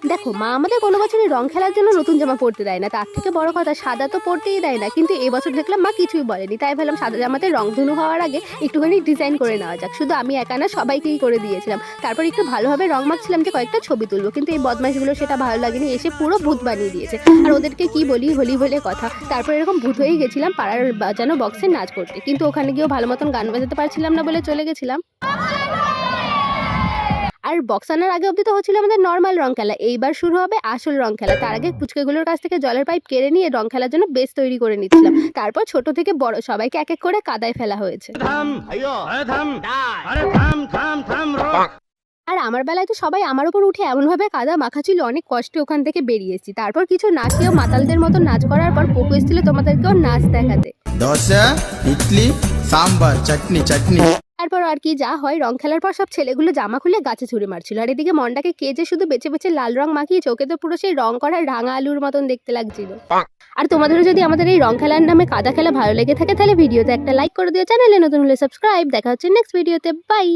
দেখো মা আমাদের কোনো বছরই রং খেলার জন্য নতুন জামা পরতে দেয় না, তার থেকে বড় কথা সাদা তো পরতেই দেয় না। কিন্তু এবছর দেখলাম মা কিছুই বলেনি, তাই ভাবলাম সাদা জামাতে রংধনু হওয়ার আগে একটুখানি ডিজাইন করে নেওয়া যাক। শুধু আমি একা না, সবাইকেই করে দিয়েছিলাম। তারপর একটু ভালোভাবে রং মাখছিলাম যে কয়েকটা ছবি তুলবো, কিন্তু এই বদমাইশগুলো সেটা ভালো লাগেনি, এসে পুরো ভূত বানিয়ে দিয়েছে। আর ওদেরকে কি বলি, হোলি বলে কথা। তারপর এরকম ভূত হয়ে গেছিলাম পাড়ার বাজানো বক্সে নাচ করতে, কিন্তু ওখানে গিয়েও ভালো মতন গান বাজাতে পারছিলাম না বলে চলে গেছিলাম। আর বক্স আনার আগে অবধি তো হচ্ছিল আমাদের নর্মাল রং খেলা, এইবার শুরু হবে আসল রং খেলা। তার আগে পুচকেগুলোর কাছ থেকে জলের পাইপ কেড়ে নিয়ে রং খেলার জন্য বেস তৈরি করে নিচ্ছিলাম। তারপর ছোট থেকে বড় সবাইকে এক এক করে কাদায় ফেলা হয়েছে। আর আমার বেলায় তো সবাই আমার উপর উঠে এমনভাবে কাদা মাখাচ্ছিল, অনেক কষ্টে ওখান থেকে বেরিয়ে এসেছি। তারপর কিছু না খেয়েও মাতালদের মতো নাচ করার পর পোকো এসেছিল তোমাদেরকেও নাচ দেখাতে। দোসা, ইডলি, সাম্বার, চাটনি চাটনি। তারপর আর কি যা হয়, রং খেলার পর সব ছেলেগুলো জামা খুলে গাছে ছুঁড়ে মারছিল। আর এদিকে মন্ডাকে কে যে শুধু বেছে বেছে লাল রং মাখিয়েছে, ওকে তো পুরো সেই রং করা রাঙা আলুর মতন দেখতে লাগছিল। আর তোমাদেরও যদি আমাদের এই রং খেলার নামে কাদা খেলা ভালো লেগে থাকে, তাহলে ভিডিওতে একটা লাইক করে দিও, চ্যানেলে নতুন হলে সাবস্ক্রাইব। দেখা হচ্ছে নেক্সট ভিডিওতে, বাই।